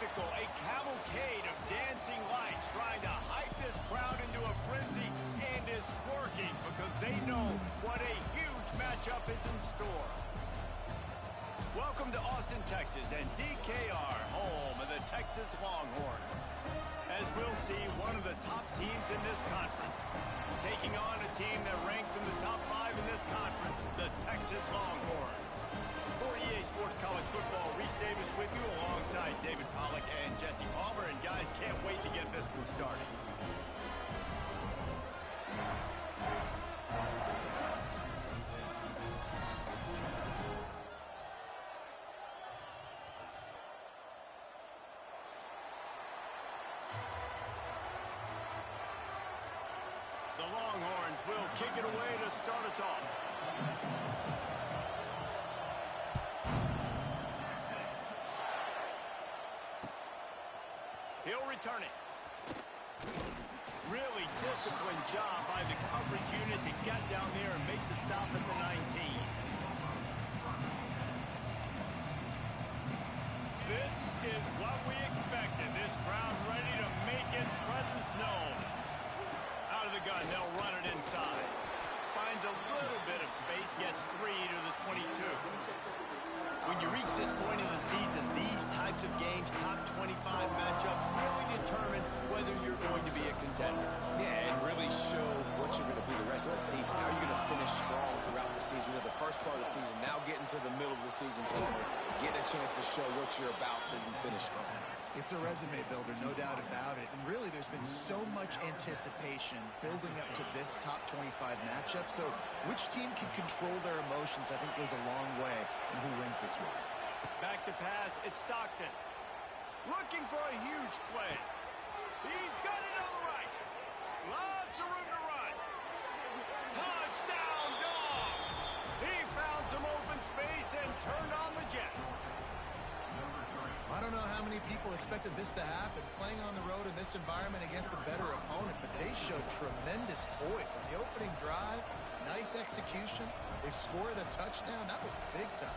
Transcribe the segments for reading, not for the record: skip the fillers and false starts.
spectacle, a cavalcade of dancing lights trying to hype this crowd into a frenzy, and it's working because they know what a huge matchup is in store. Welcome to Austin, Texas, and DKR, home of the Texas Longhorns. As we'll see, one of the top teams in this conference, taking on a team that ranks in the top 5 in this conference, the Texas Longhorns. For EA Sports College Football, Reese Davis with you alongside David Pollack and Jesse Palmer. And guys, can't wait to get this one started. The Longhorns will kick it away to start us off. He'll return it. Really disciplined job by the coverage unit to get down there and make the stop at the 19. This is what we expected. This crowd ready to make its presence known. Out of the gun, they'll run it inside. Finds a little bit of space, gets 3 to the 22. When you reach this point in the season, these types of games, top 25 matchups, really determine whether you're going to be a contender. Yeah, and really show what you're going to be the rest of the season. How are you going to finish strong throughout the season, or the first part of the season, now getting to the middle of the season, getting a chance to show what you're about so you can finish strong. It's a resume builder, no doubt about it. And really, there's been so much anticipation building up to this top 25 matchup. So which team can control their emotions, I think, goes a long way in who wins this one. Back to pass, it's Stockton. Looking for a huge play. He's got it on the right. Lots of room to run. Touchdown, Dogs! He found some open space and turned on the Jets. I don't know how many people expected this to happen, playing on the road in this environment against a better opponent, but they showed tremendous poise on the opening drive. Nice execution. They scored a touchdown. That was big time.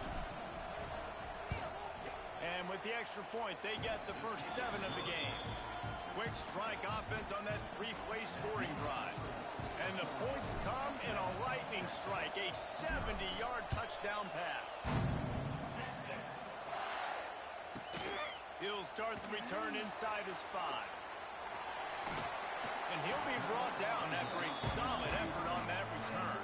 And with the extra point, they get the first 7 of the game. Quick strike offense on that 3-play scoring drive. And the points come in a lightning strike, a 70-yard touchdown pass. He'll start the return inside his 5. And he'll be brought down after a solid effort on that return.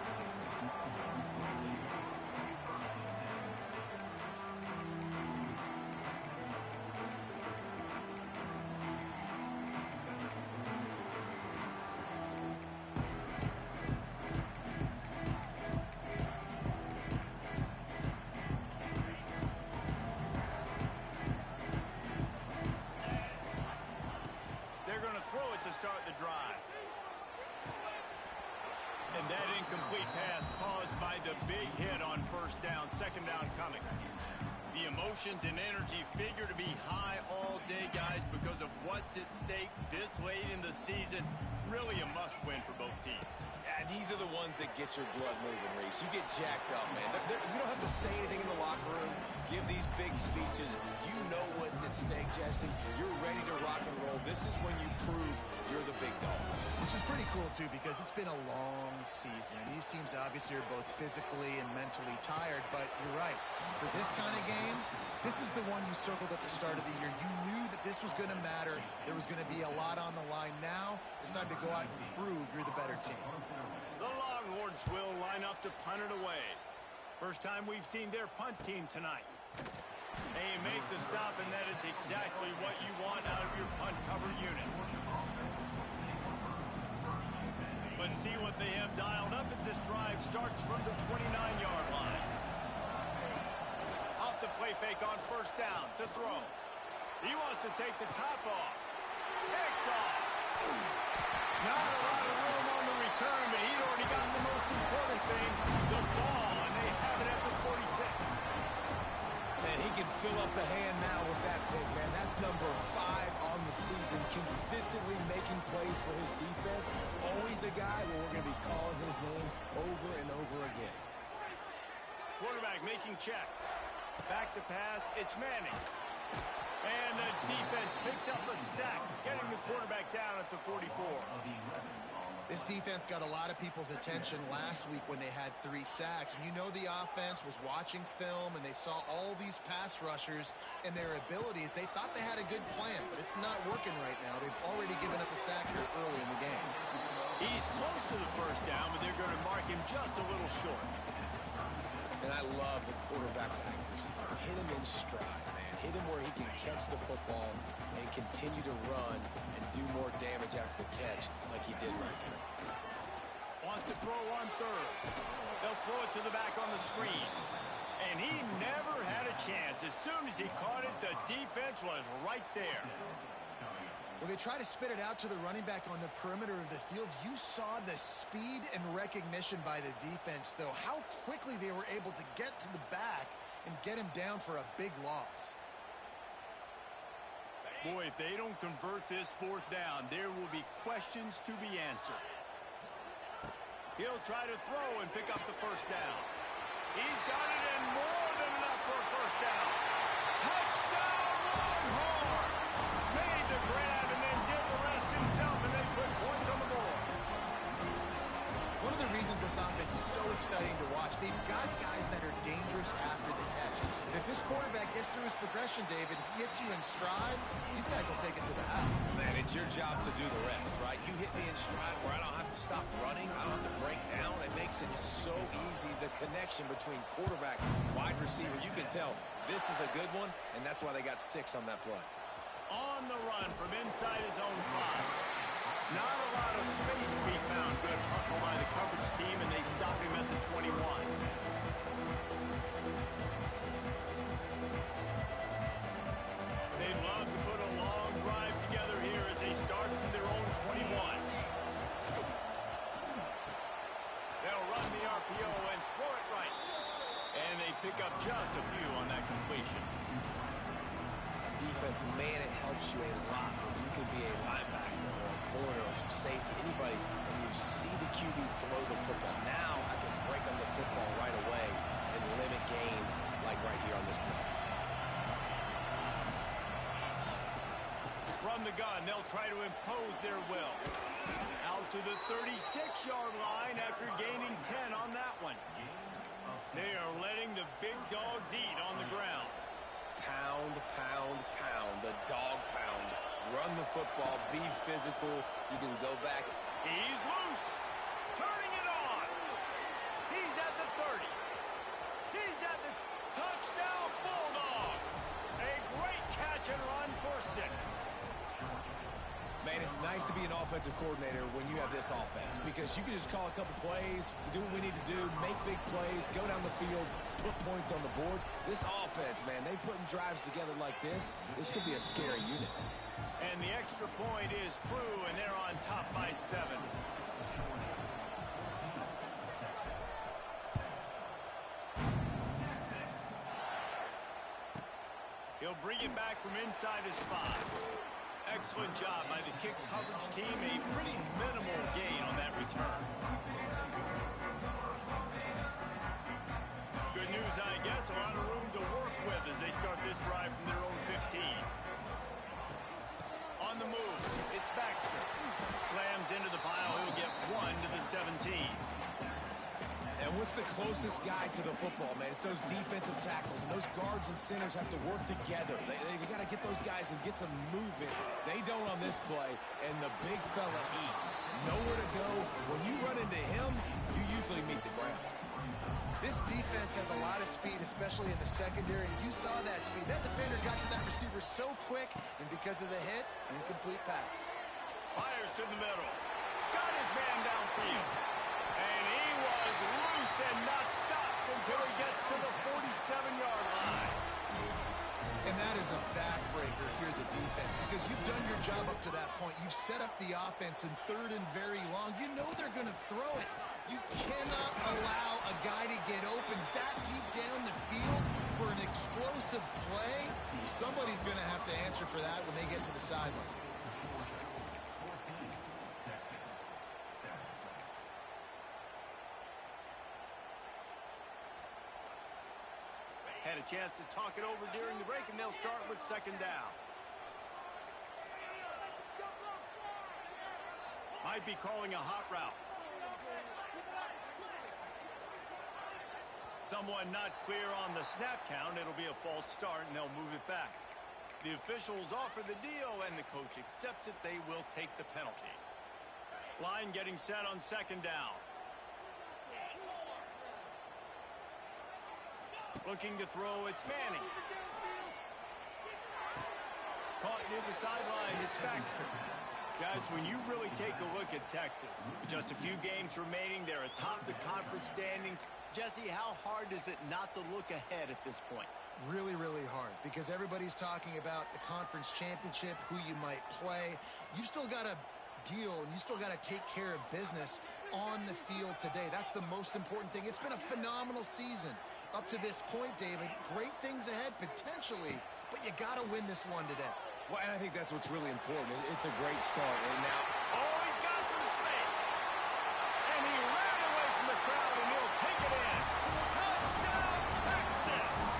Start the drive. And that incomplete pass caused by the big hit on first down, second down coming. The emotions and energy figure to be high all day, guys, because of what's at stake this late in the season. Really a must-win for both teams. Yeah, these are the ones that get your blood moving, Reese. You get jacked up, man. You don't have to say anything in the locker room, give these big speeches. You know what's at stake, Jesse. You're ready to rock and roll. This is when you prove you're the big dog. Which is pretty cool, too, because it's been a long season. And these teams obviously are both physically and mentally tired. But you're right. For this kind of game, this is the one you circled at the start of the year. You knew that this was going to matter. There was going to be a lot on the line. Now it's time to go out and prove you're the better team. The Longhorns will line up to punt it away. First time we've seen their punt team tonight. They make the stop, and that is exactly what you want out of your punt cover unit. But see what they have dialed up as this drive starts from the 29-yard line. Off the play fake on first down to throw. He wants to take the top off. Picked off. Not a lot of room on the return, but he'd already gotten the most important thing, the ball, and they have it at the 46. Man, he can fill up the hand now with that pick, man. That's number 5 on the season, consistently making plays for his defense. Always a guy where we're going to be calling his name over and over again. Quarterback making checks. Back to pass, it's Manning. And the defense picks up a sack, getting the quarterback down at the 44. This defense got a lot of people's attention last week when they had 3 sacks. And you know the offense was watching film, and they saw all these pass rushers and their abilities. They thought they had a good plan, but it's not working right now. They've already given up a sack here early in the game. He's close to the first down, but they're going to mark him just a little short. And I love the quarterback's accuracy. Hit him in stride, man. Hit him where he can catch the football and continue to run and do more damage after the catch like he did right there. Wants to throw on third. They'll throw it to the back on the screen. And he never had a chance. As soon as he caught it, the defense was right there. When they try to spit it out to the running back on the perimeter of the field, you saw the speed and recognition by the defense, though. How quickly they were able to get to the back and get him down for a big loss. Boy, if they don't convert this 4th down, there will be questions to be answered. He'll try to throw and pick up the first down. He's got it, and more than enough for a first down. Touchdown, Longhorn! Made the grab and then did the rest himself, and then put points on the board. One of the reasons this offense is so exciting to watch, they've got guys that are dangerous after the catch. And if this quarterback gets through his progression, David, he hits you in stride, these guys will take it to the house. Man, it's your job to do the rest, right? You hit me in stride where I don't have to stop running. I don't have to break down. It makes it so easy. The connection between quarterback and wide receiver, you can tell this is a good one, and that's why they got 6 on that play. On the run from inside his own 5. Not a lot of space to be found. Good hustle by the coverage team, and they stop him at the 21. They'd love to put a long drive together here as they start from their own 21. They'll run the RPO and throw it right. And they pick up just a few on that completion. Defense, man, it helps you a lot when you can be a linebacker or a corner or some safety, anybody, and you see the QB throw the football. Now I can break on the football right away and limit gains like right here on this play. From the gun, they'll try to impose their will. Out to the 36-yard line after gaining 10 on that one. They are letting the big dogs eat on the ground. Pound, pound, pound, the dog pound. Run the football, be physical. You can go back. He's loose. Turning it on. He's at the 30. He's at the touchdown Bulldogs. A great catch and run for 6. Man, it's nice to be an offensive coordinator when you have this offense because you can just call a couple plays, do what we need to do, make big plays, go down the field, put points on the board. This offense, man, they putting drives together like this could be a scary unit. And the extra point is true, and they're on top by 7. He'll bring it back from inside his 5. Excellent job by the kick coverage team. A pretty minimal gain on that return. Good news, I guess. A lot of room to work with as they start this drive from their own 15. On the move, it's Baxter. Slams into the pile. He'll get 1 to the 17. And what's the closest guy to the football, man? It's those defensive tackles, and those guards and centers have to work together. They got to get those guys and get some movement. They don't on this play, and the big fella eats. Nowhere to go. When you run into him, you usually meet the ground. This defense has a lot of speed, especially in the secondary, and you saw that speed. That defender got to that receiver so quick, and because of the hit, incomplete pass. Fires to the middle. Got his man downfield. And he was loose and not stopped until he gets to the 47-yard line. And that is a backbreaker if you're the defense because you've done your job up to that point. You've set up the offense in 3rd and very long. You know they're going to throw it. You cannot allow a guy to get open that deep down the field for an explosive play. Somebody's going to have to answer for that when they get to the sideline. Had a chance to talk it over during the break, and they'll start with second down. Might be calling a hot route. Someone not clear on the snap count. It'll be a false start, and they'll move it back. The officials offer the deal, and the coach accepts it. They will take the penalty. Line getting set on second down. Looking to throw, it's Manning. Caught near the sideline, it's Baxter. Guys, when you really take a look at Texas, with just a few games remaining, they're atop the conference standings. Jesse, how hard is it not to look ahead at this point? Really, really hard, because everybody's talking about the conference championship, who you might play. You've still got to deal, and you still got to take care of business on the field today. That's the most important thing. It's been a phenomenal season up to this point, David. Great things ahead, potentially, but you got to win this one today. Well, and I think that's what's really important. It's a great start. And now, oh, he's got some space. And he ran away from the crowd, and he'll take it in. Touchdown, Texas!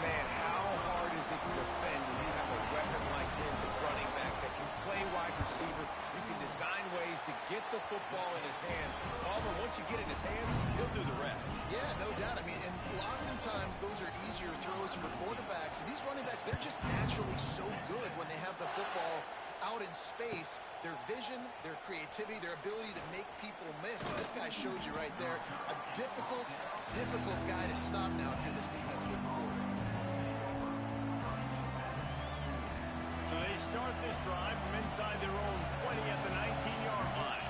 Man, how hard is it to defend when you have a weapon like this at running back that can play wide receiver? You can design ways to get the football in his hand. Palmer, once you get it in his hands, he'll do the rest. Yeah, no doubt. I mean, and oftentimes those are easier throws for quarterbacks. And these running backs, they're just naturally so good when they have the football out in space. Their vision, their creativity, their ability to make people miss. And this guy shows you right there a difficult guy to stop now if you're this defense moving forward. So they start this drive from inside their own 20 at the 19-yard line.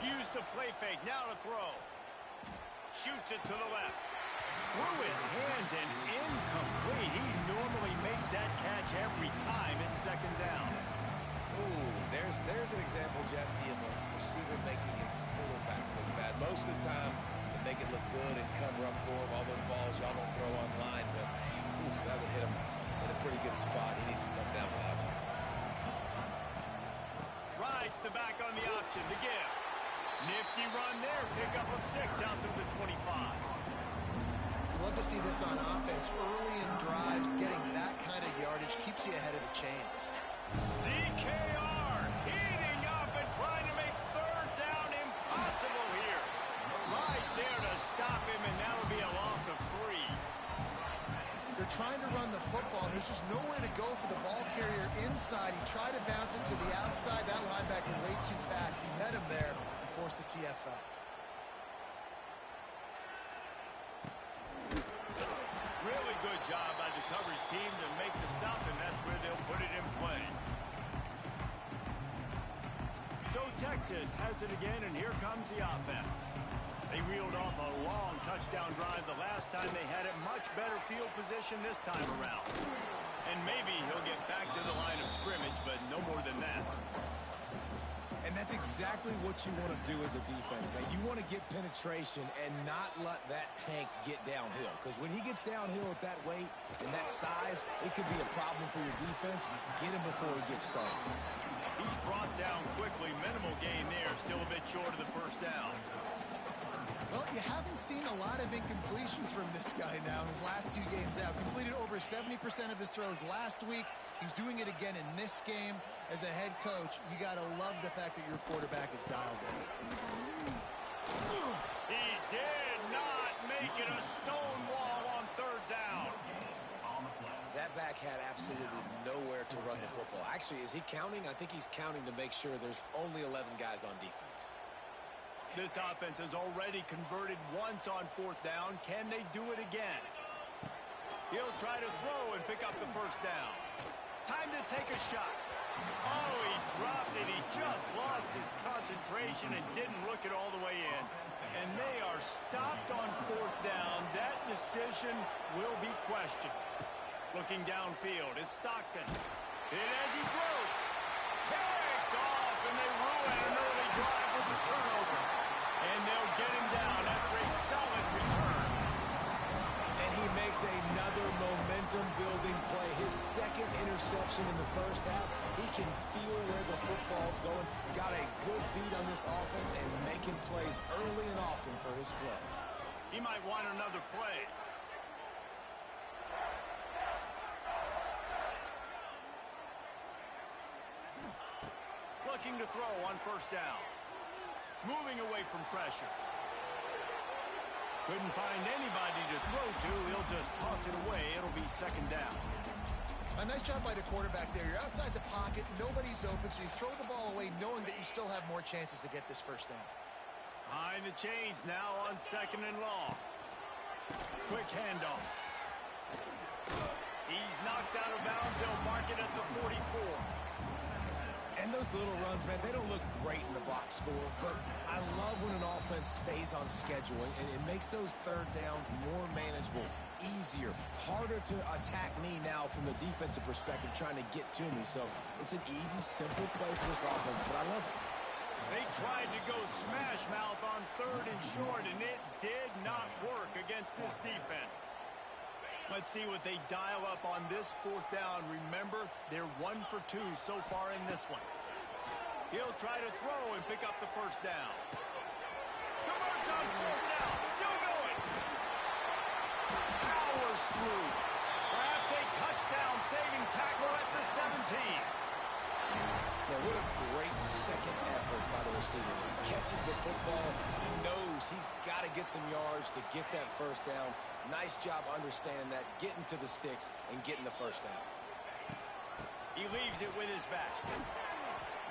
Use the play fake, now to throw. Shoots it to the left. Through his hands and incomplete. He normally makes that catch every time. It's second down. Ooh, there's an example, Jesse, of a receiver making his quarterback look bad. Most of the time, they make it look good and cover up for him. All those balls y'all don't throw on line, but oof, that would hit him in a pretty good spot. He needs to come down with that one. Rides the back on the option to give. Nifty run there. Pickup of 6 out to the 25. Love to see this on offense. Early in drives, getting that kind of yardage keeps you ahead of the chains. DKR heating up and trying to make third down impossible here. Right there to stop him, and that'll be a loss of 3. They're trying to run the football, and there's just nowhere to go for the ball carrier inside. He tried to bounce it to the outside. That linebacker way too fast. He met him there and forced the TFL. Really good job by the coverage team to make the stop, and that's where they'll put it in play. So Texas has it again, and here comes the offense. They reeled off a long touchdown drive the last time they had it. Much better field position this time around. And maybe he'll get back to the line of scrimmage, but no more than that. And that's exactly what you want to do as a defense, man. You want to get penetration and not let that tank get downhill. Because when he gets downhill at that weight and that size, it could be a problem for your defense. Get him before he gets started. He's brought down quickly. Minimal gain there. Still a bit short of the first down. Well, you haven't seen a lot of incompletions from this guy now in his last 2 games out. Completed over 70% of his throws last week. He's doing it again in this game. As a head coach, you got to love the fact that your quarterback is dialed in. He did not make it a stone wall on third down. That back had absolutely nowhere to run the football. Actually, is he counting? I think he's counting to make sure there's only 11 guys on defense. This offense has already converted once on fourth down. Can they do it again? He'll try to throw and pick up the first down. Time to take a shot. Oh, he dropped it. He just lost his concentration and didn't look it all the way in. And they are stopped on fourth down. That decision will be questioned. Looking downfield, it's Stockton. Hit as he throws. Picked off, and they ruin an early drive with the turnover. And they'll get him down after a solid return. And he makes another momentum-building play. His second interception in the first half. He can feel where the football's going. Got a good beat on this offense and making plays early and often for his club. He might want another play. Looking to throw on first down. Moving away from pressure. Couldn't find anybody to throw to. He'll just toss it away. It'll be second down. A nice job by the quarterback there. You're outside the pocket. Nobody's open, so you throw the ball away knowing that you still have more chances to get this first down. Behind the chains now on second and long. Quick handoff. He's knocked out of bounds. They'll mark it at the 44. And those little runs, man, they don't look great in the box score, but I love when an offense stays on schedule, and it makes those third downs more manageable, easier, harder to attack me now from the defensive perspective trying to get to me. So it's an easy, simple play for this offense, but I love it. They tried to go smash mouth on third and short, and it did not work against this defense. Let's see what they dial up on this fourth down. Remember, they're 1 for 2 so far in this one. He'll try to throw and pick up the first down. Converts on fourth down. Still going. Powers through. Perhaps a touchdown-saving tackle at the 17. Now, what a great second effort by the receiver. He catches the football. He knows he's got to get some yards to get that first down. Nice job understanding that, getting to the sticks and getting the first down. He leaves it with his back.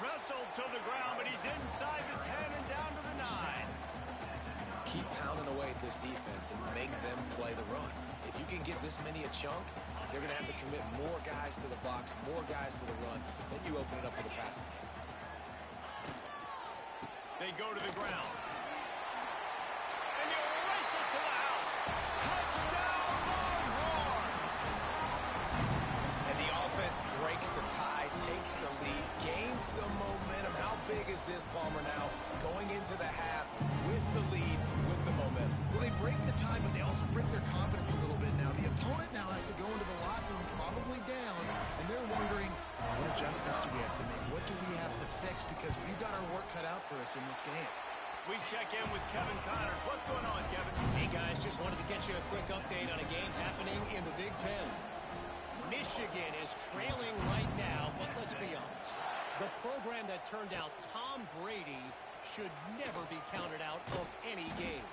Wrestled to the ground, but he's inside the 10 and down to the 9. Keep pounding away at this defense and make them play the run. If you can get this many a chunk, they're going to have to commit more guys to the box, more guys to the run. Then you open it up for the passing game. They go to the ground. And you race it to the house. Touchdown, Longhorns! And the offense breaks the tie, takes the lead, gains some momentum. How big is this, Palmer, now? Going into the half with the lead, with the momentum. Well, they break the tie, but they also break their confidence a little bit now. The opponent now has to go into the locker room probably down, and they're wondering, what adjustments do we have to make? What do we have to fix? Because we've got our work cut out for us in this game. We check in with Kevin Connors. What's going on, Kevin? Hey, guys, just wanted to get you a quick update on a game happening in the Big Ten. Michigan is trailing right now, but let's be honest. The program that turned out Tom Brady should never be counted out of any game.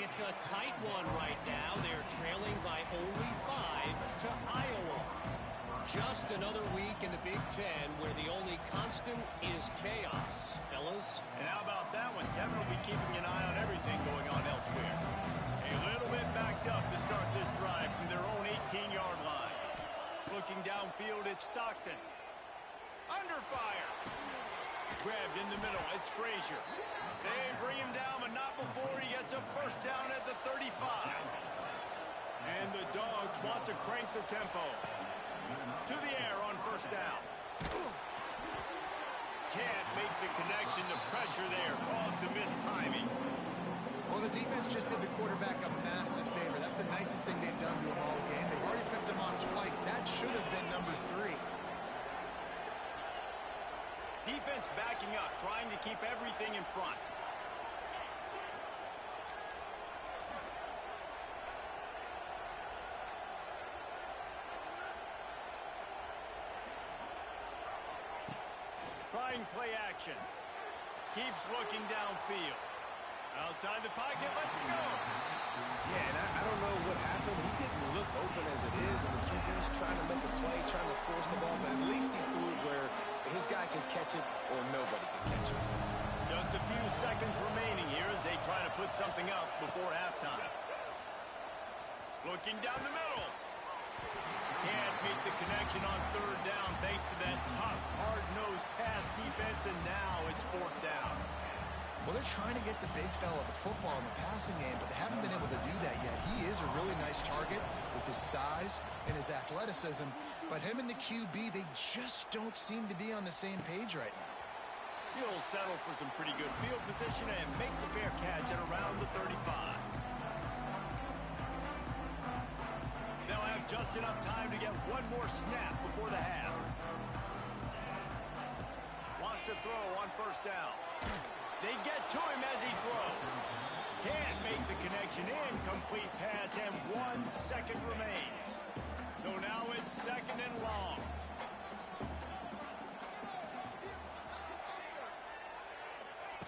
It's a tight one right now. They're trailing by only 5 to Iowa. Just another week in the Big Ten where the only constant is chaos. Fellas? And how about that one? Kevin will be keeping an eye on everything going on elsewhere. A little bit backed up to start this drive from their own 18-yard line. Looking downfield, it's Stockton. Under fire. Grabbed in the middle, it's Frazier. They bring him down, but not before he gets a first down at the 35. And the Dogs want to crank the tempo. To the air on first down. Can't make the connection. The pressure there caused the mistiming. Well, the defense just did the quarterback a massive favor. That's the nicest thing they've done to him all game. They've already picked him off twice. That should have been number 3. Defense backing up, trying to keep everything in front. Trying play action. Keeps looking downfield. Outside the pocket, let's go. Yeah, and I don't know what happened. He didn't look open as it is, and the QB's trying to make a play, trying to force the ball, but at least he threw it where his guy could catch it or nobody could catch it. Just a few seconds remaining here as they try to put something up before halftime. Looking down the middle. Can't make the connection on third down thanks to that tough, hard-nosed pass defense, and now it's fourth down. Well, they're trying to get the big fella the football in the passing game, but they haven't been able to do that yet. He is a really nice target with his size and his athleticism, but him and the QB, they just don't seem to be on the same page right now. He'll settle for some pretty good field position and make the fair catch at around the 35. They'll have just enough time to get one more snap before the half. Wants to throw on first down. They get to him as he throws. Can't make the connection. Incomplete pass, and 1 second remains. So now it's 2nd and long.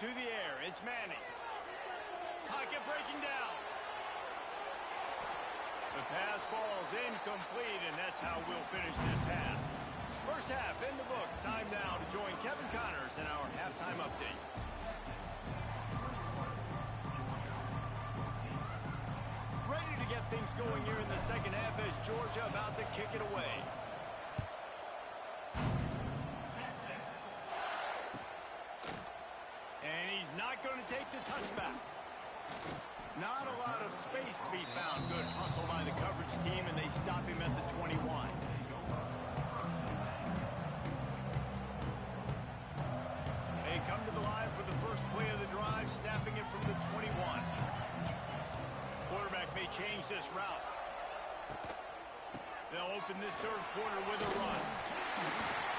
To the air, it's Manning. Pocket breaking down. The pass falls incomplete, and that's how we'll finish this half. First half in the books. Time now to join Kevin Connors in our halftime update. Ready to get things going here in the second half as Georgia about to kick it away. And he's not going to take the touchback. Not a lot of space to be found. Good hustle by the coverage team, and they stop him at the 21. They come to the line for the first play of the drive, snapping it from the 21. Quarterback may change this route. They'll open this third quarter with a run.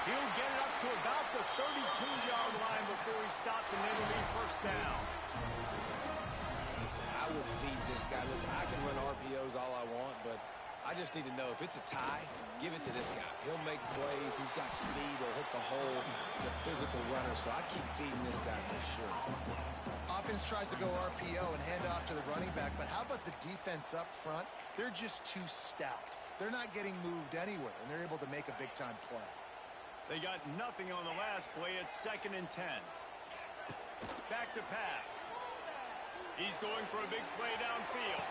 He'll get it up to about the 32-yard line before he stopped, and it'll be first down. Listen, I will feed this guy. Listen, I can run RPOs all I want, but I just need to know if it's a tie, give it to this guy. He'll make plays. He's got speed. He'll hit the hole. He's a physical runner, so I keep feeding this guy for sure. Offense tries to go RPO and hand off to the running back, but how about the defense up front? They're just too stout. They're not getting moved anywhere, and they're able to make a big-time play. They got nothing on the last play. It's 2nd and 10. Back to pass. He's going for a big play downfield.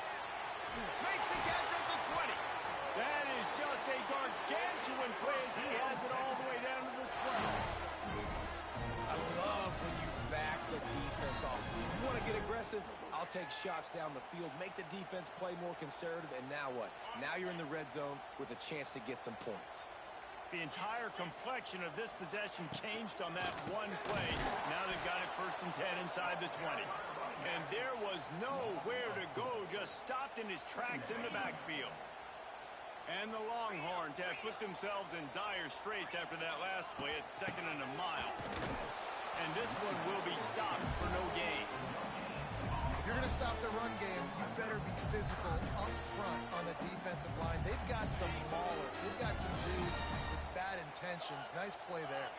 Makes a catch at the 20. That is just a gargantuan play as he has it all the way down to the 12. I love when you back the defense off. If you want to get aggressive, I'll take shots down the field, make the defense play more conservative, and now what? Now you're in the red zone with a chance to get some points. The entire complexion of this possession changed on that one play. Now they've got it 1st and 10 inside the 20. And there was nowhere to go, just stopped in his tracks in the backfield. And the Longhorns have put themselves in dire straits after that last play. It's 2nd and a mile. And this one will be stopped for no gain. If you're going to stop the run game, you better be physical up front on the defensive line. They've got some maulers. They've got some dudes with bad intentions. Nice play there.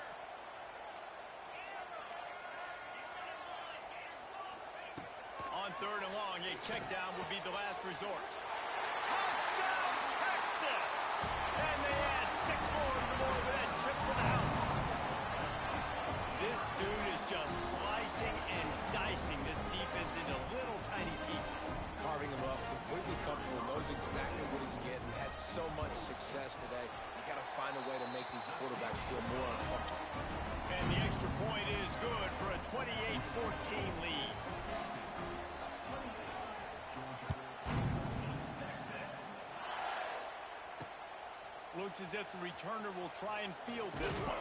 On 3rd and long, a check down would be the last resort. Touchdown, Texas! And they add 6 more to the board with that trip to the house. This dude is just slicing and dicing this defense into little tiny pieces. Carving him up, completely comfortable, knows exactly what he's getting, had so much success today. You got to find a way to make these quarterbacks feel more uncomfortable. And the extra point is good for a 28-14 lead. Looks as if the returner will try and field this one.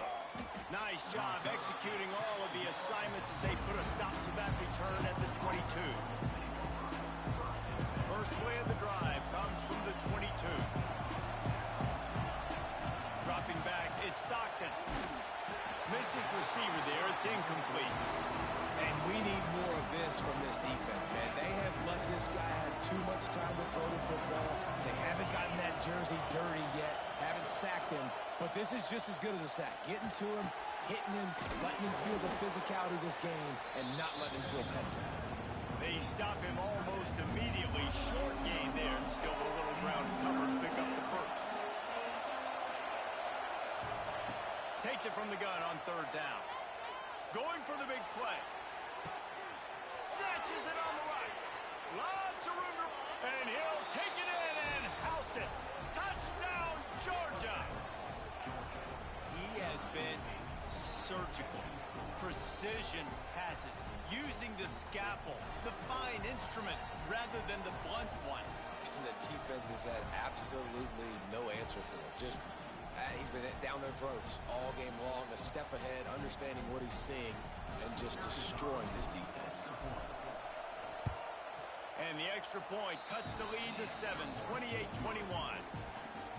Nice job executing all of the assignments as they put a stop to that return at the 22. First play of the drive comes from the 22. Dropping back, it's Stockton. Missed his receiver there, it's incomplete. And we need more of this from this defense, man. They have let this guy have too much time to throw the football. They haven't gotten that jersey dirty yet, haven't sacked him, but this is just as good as a sack. Getting to him, hitting him, letting him feel the physicality of this game, and not letting him feel comfortable. They stop him almost immediately. Short gain there, and still a little ground cover to pick up the first. Takes it from the gun on 3rd down. Going for the big play. Snatches it on the right. Lots of room to... And he'll take it in and house it. Touchdown, Georgia. He has been surgical. Precision passes. Using the scalpel, the fine instrument, rather than the blunt one. And the defense has had absolutely no answer for it. Just, he's been down their throats all game long, a step ahead, understanding what he's seeing, and just destroying this defense. And the extra point cuts the lead to 7, 28-21.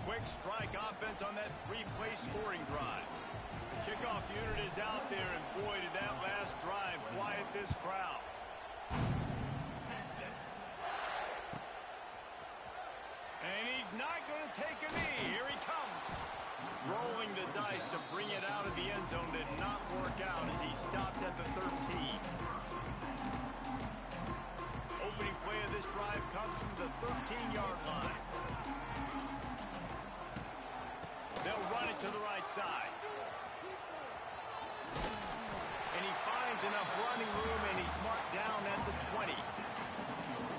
Quick strike offense on that 3-play scoring drive. The kickoff unit is out there, and boy, did that last drive quiet this crowd. not going to take a knee. Here he comes. Rolling the dice to bring it out of the end zone did not work out as he stopped at the 13. Opening play of this drive comes from the 13-yard line. They'll run it to the right side. And he finds enough running room, and he's marked down at the 20.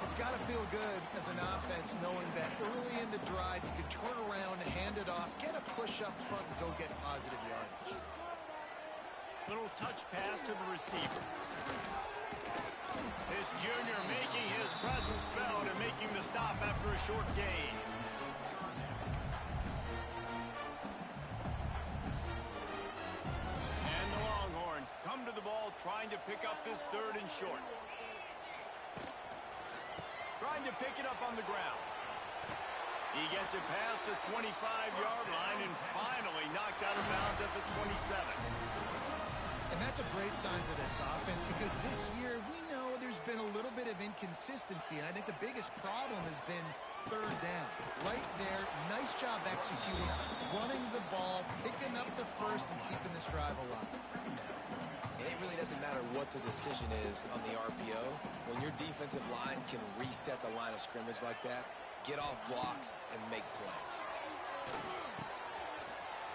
It's got to feel good as an offense knowing that early in the drive you can turn around, hand it off, get a push up front, and go get positive yardage. Little touch pass to the receiver. This junior making his presence felt and making the stop after a short gain. And the Longhorns come to the ball trying to pick up this 3rd and short. Trying to pick it up on the ground. He gets it past the 25-yard line and finally knocked out of bounds at the 27. And that's a great sign for this offense because this year we know there's been a little bit of inconsistency, and I think the biggest problem has been 3rd down. Right there, nice job executing, running the ball, picking up the first, and keeping this drive alive. And it really doesn't matter what the decision is on the RPO. When your defensive line can reset the line of scrimmage like that, get off blocks, and make plays.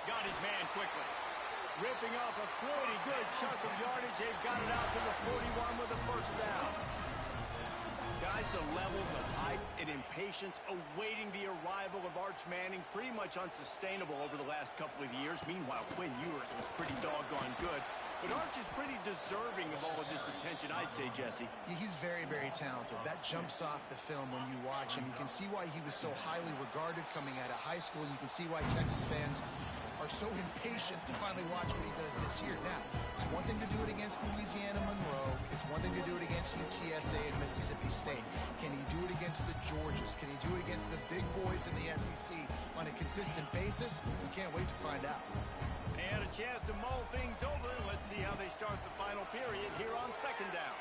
Got his man quickly. Ripping off a pretty good chunk of yardage. They've got it out to the 41 with a 1st down. Guys, the levels of hype and impatience awaiting the arrival of Arch Manning pretty much unsustainable over the last couple of years. Meanwhile, Quinn Ewers was pretty doggone good. But Arch is pretty deserving of all of this attention, I'd say, Jesse. He's very, very talented. That jumps off the film when you watch him. You can see why he was so highly regarded coming out of high school. You can see why Texas fans are so impatient to finally watch what he does this year. Now, it's one thing to do it against Louisiana Monroe. It's one thing to do it against UTSA and Mississippi State. Can he do it against the Georgias? Can he do it against the big boys in the SEC on a consistent basis? We can't wait to find out. And a chance to mull things over. Let's see how they start the final period here on 2nd down.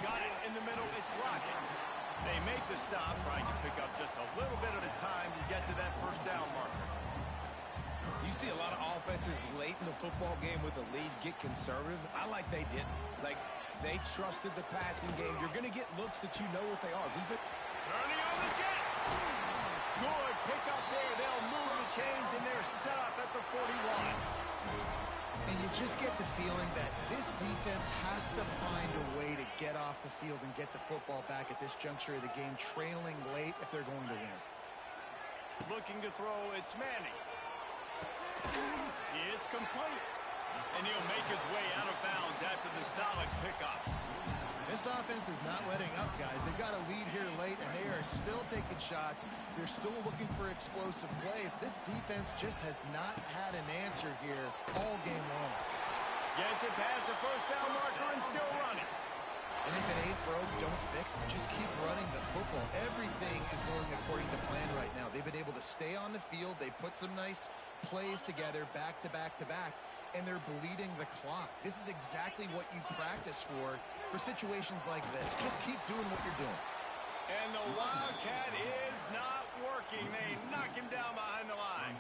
Got it in the middle. It's Lockett. They make the stop, trying to pick up just a little bit at a time to get to that 1st down marker. You see a lot of offenses late in the football game with a lead get conservative. I like they didn't. Like, they trusted the passing game. You're going to get looks that you know what they are. Turning on the Jets. Good pick up there. They'll move the chains, and they're set up at the 41. And you just get the feeling that this defense has to find a way to get off the field and get the football back at this juncture of the game, trailing late if they're going to win. Looking to throw, it's Manning. It's complete. And he'll make his way out of bounds after the solid pickup. This offense is not letting up, guys. They've got a lead here late, and they are still taking shots. They're still looking for explosive plays. This defense just has not had an answer here all game long. Gets it past the 1st down marker and still running. And if it ain't broke, don't fix it. Just keep running the football. Everything is going according to plan right now. They've been able to stay on the field. They put some nice plays together back to back to back, and they're bleeding the clock. This is exactly what you practice for situations like this. Just keep doing what you're doing. And the Wildcat is not working. They knock him down behind the line.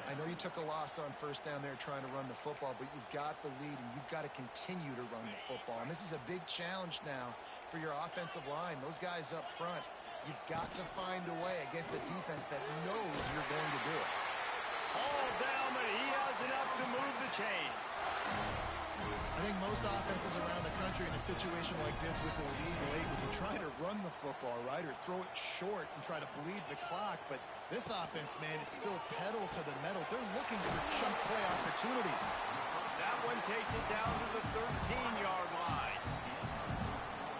I know you took a loss on 1st down there trying to run the football, but you've got the lead, and you've got to continue to run the football. And this is a big challenge now for your offensive line. Those guys up front, you've got to find a way against a defense that knows you're going to do it. All down, but he has enough to move the chains. I think most offenses around the country in a situation like this with the lead late would be trying to run the football, right, or throw it short and try to bleed the clock. But this offense, man, it's still pedal to the metal. They're looking for chunk play opportunities. That one takes it down to the 13-yard line.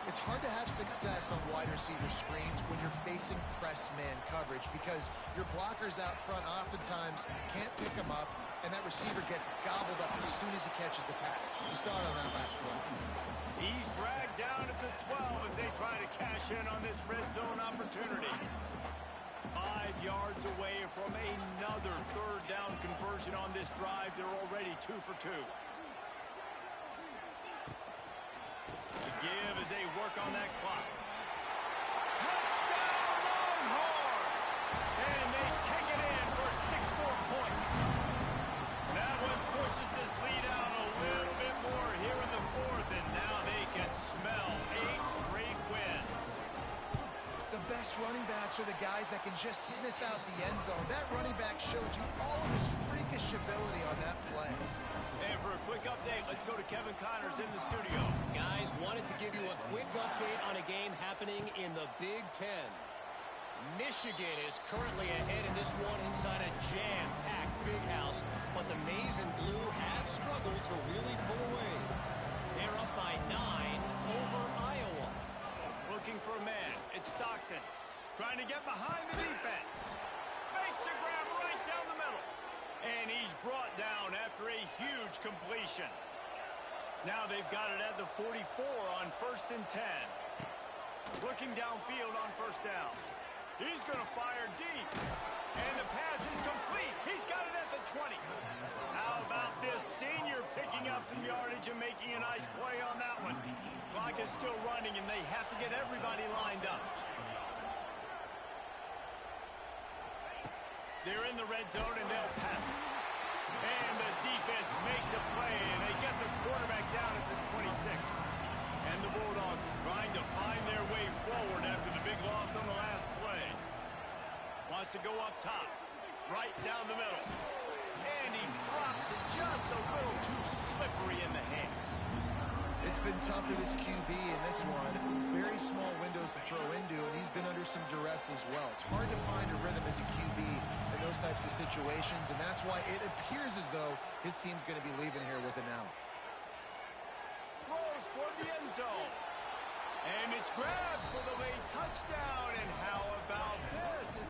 It's hard to have success on wide receiver screens when you're facing press man coverage because your blockers out front oftentimes can't pick them up, and that receiver gets gobbled up as soon as he catches the pass. You saw it on that last play. He's dragged down at the 12 as they try to cash in on this red zone opportunity. 5 yards away from another 3rd down conversion on this drive. They're already 2 for 2. The give as they work on that clock. Touchdown Longhorns! the guys that can just sniff out the end zone. That running back showed you all of his freakish ability on that play. And for a quick update, let's go to Kevin Connors in the studio. Guys, wanted to give you a quick update on a game happening in the Big Ten. Michigan is currently ahead in this one inside a jam-packed big house, but the Maize and Blue have struggled to really pull away. They're up by 9 over Iowa. Looking for a man. It's Stockton. Trying to get behind the defense. Makes a grab right down the middle. And he's brought down after a huge completion. Now they've got it at the 44 on 1st and 10. Looking downfield on 1st down. He's going to fire deep. And the pass is complete. He's got it at the 20. How about this senior picking up some yardage and making a nice play on that one? Clock is still running, and they have to get everybody lined up. They're in the red zone, and they'll pass it. And the defense makes a play, and they get the quarterback down at the 26. And the Bulldogs trying to find their way forward after the big loss on the last play. Wants to go up top, right down the middle. And he drops it just a little too slippery in the hands. It's been tough with his QB in this one. Very small windows to throw into, and he's been under some duress as well. It's hard to find a rhythm as a QB in those types of situations, and that's why it appears as though his team's going to be leaving here with an L. Throws toward the end zone. And it's grabbed for the late touchdown. And how about this?